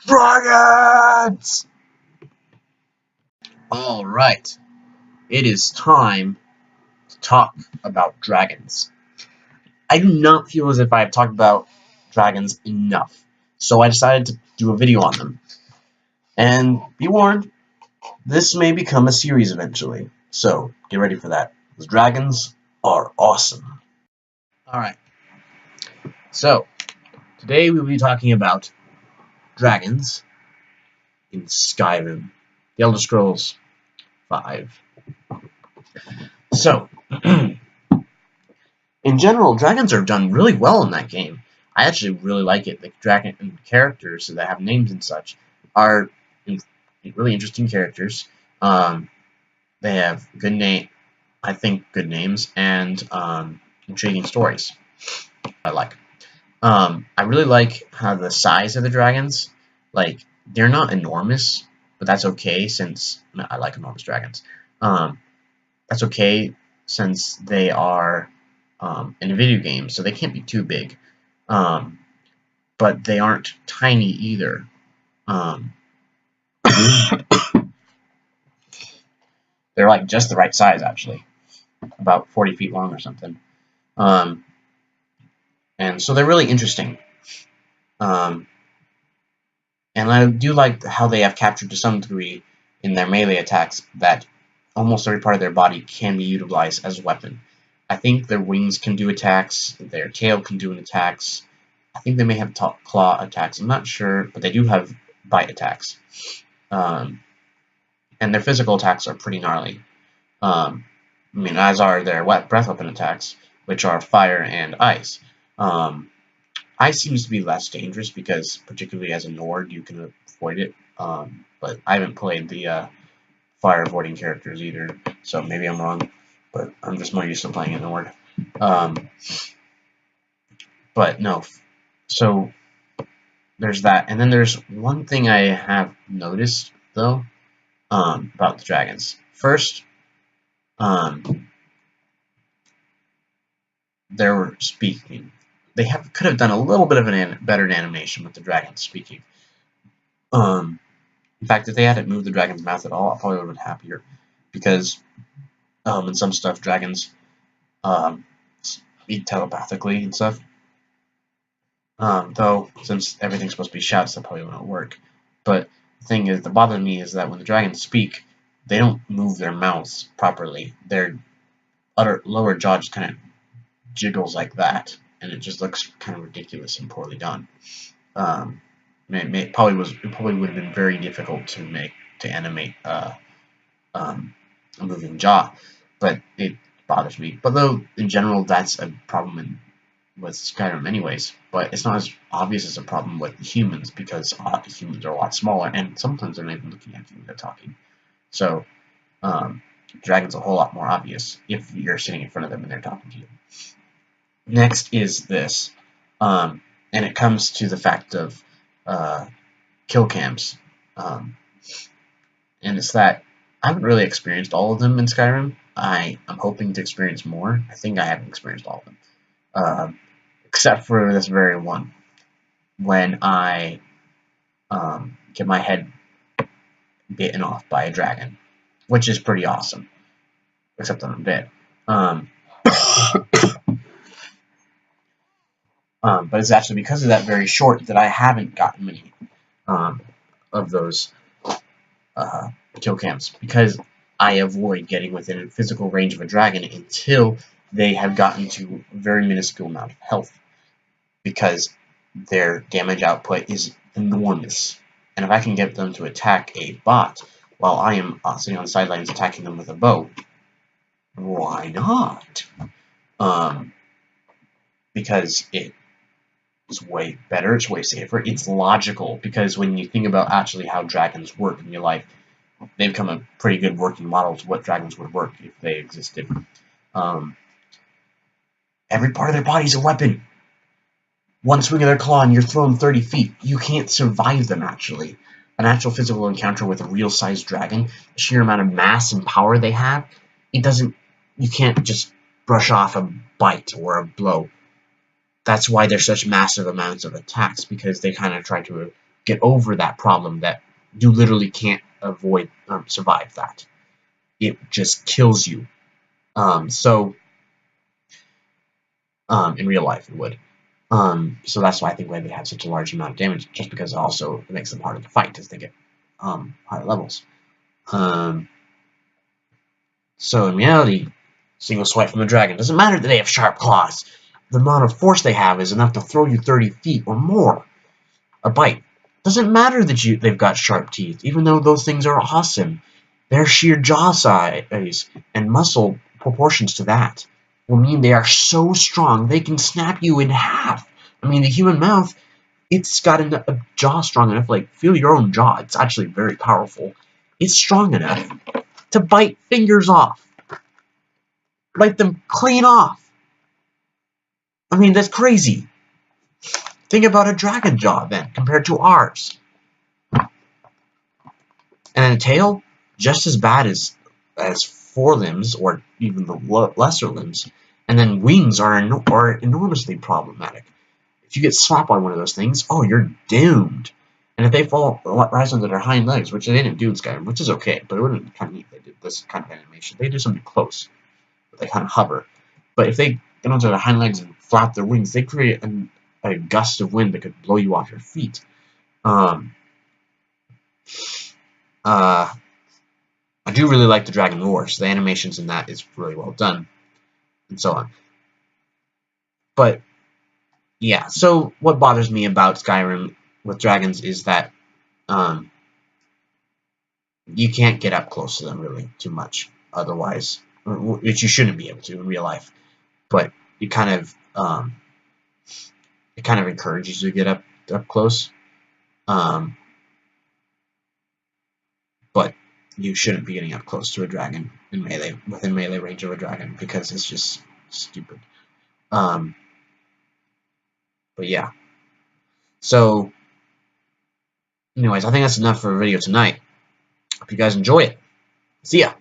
Dragons! Alright, it is time to talk about dragons. I do not feel as if I have talked about dragons enough, so I decided to do a video on them. And be warned, this may become a series eventually, so get ready for that, because dragons are awesome. Alright, so today we will be talking about dragons in Skyrim, The Elder Scrolls 5. So, in general, dragons are done really well in that game. I actually really like it. The dragon characters that have names and such are really interesting characters. They have good good names, and intriguing stories. I like. I really like how the size of the dragons, like, they're not enormous, but that's okay since I like enormous dragons. That's okay since they are in a video game, so they can't be too big. But they aren't tiny either. They're like just the right size, actually, about 40 feet long or something. And so they're really interesting. And I do like how they have captured to some degree in their melee attacks that almost every part of their body can be utilized as a weapon. I think their wings can do attacks, their tail can do attacks. I think they may have claw attacks, I'm not sure, but they do have bite attacks. And their physical attacks are pretty gnarly. As are their breath weapon attacks, which are fire and ice. Ice seems to be less dangerous because, particularly as a Nord, you can avoid it. But I haven't played the fire avoiding characters either, so maybe I'm wrong. But I'm just more used to playing a Nord. But no, so there's that. And then there's one thing I have noticed, though, about the dragons. First, they're speaking. They could have done a little bit of better animation with the dragons speaking. In fact, if they hadn't moved the dragon's mouth at all, I probably would have been happier. Because in some stuff, dragons speak telepathically and stuff. Though, since everything's supposed to be shouts, that probably won't work. But the thing is, that bothers me is that when the dragons speak, they don't move their mouths properly. Their lower jaw just kind of jiggles like that, and it just looks kind of ridiculous and poorly done. It probably would have been very difficult to animate a moving jaw, but it bothers me. But though in general that's a problem with Skyrim anyways, but it's not as obvious as a problem with humans because humans are a lot smaller, and sometimes they're not even looking at you when they're talking. So dragons are a whole lot more obvious if you're sitting in front of them and they're talking to you. Next is this, and it comes to the fact of kill cams, and it's that I haven't really experienced all of them in Skyrim. I'm hoping to experience more. I think I haven't experienced all of them, except for this very one, when I get my head bitten off by a dragon, which is pretty awesome, except that I'm dead. But it's actually because of that very short that I haven't gotten many of those kill cams, because I avoid getting within a physical range of a dragon until they have gotten to a very minuscule amount of health, because their damage output is enormous. And if I can get them to attack a bot while I am sitting on the sidelines attacking them with a bow, why not? Because it's way better, it's way safer, it's logical, because when you think about actually how dragons work in real life, they become a pretty good working model to what dragons would work if they existed. Every part of their body is a weapon. One swing of their claw and you're thrown 30 feet. You can't survive them, actually. An actual physical encounter with a real-sized dragon, the sheer amount of mass and power they have, you can't just brush off a bite or a blow. That's why there's such massive amounts of attacks, because they kind of try to get over that problem that you literally can't survive that. It just kills you. In real life it would. So that's why I think why they have such a large amount of damage, just because it makes them harder to fight as they get higher levels. So in reality, single swipe from a dragon doesn't matter that they have sharp claws. The amount of force they have is enough to throw you 30 feet or more. A bite. Doesn't matter that they've got sharp teeth, even though those things are awesome. Their sheer jaw size and muscle proportions to that will mean they are so strong they can snap you in half. I mean, the human mouth, it's got a jaw strong enough, like, feel your own jaw. It's actually very powerful. It's strong enough to bite fingers off. Bite them clean off. I mean, that's crazy. Think about a dragon jaw, then, compared to ours. And a tail, just as bad as forelimbs, or even the lesser limbs. And then wings are enormously problematic. If you get slapped by one of those things, oh, you're doomed. And if they rise onto their hind legs, which they didn't do in Skyrim, which is okay, but it would have been kind of neat if they did this kind of animation. They do something close, but they kind of hover. But if they get onto their hind legs and flap their wings, they create a gust of wind that could blow you off your feet. I do really like the Dragon Wars. The animations in that is really well done, and so on. But yeah, so what bothers me about Skyrim with dragons is that you can't get up close to them really too much. Otherwise, which you shouldn't be able to in real life. But it kind of encourages you to get up close. But you shouldn't be getting up close to a dragon within melee range of a dragon, because it's just stupid. But yeah. So, anyways, I think that's enough for a video tonight. Hope you guys enjoy it. See ya.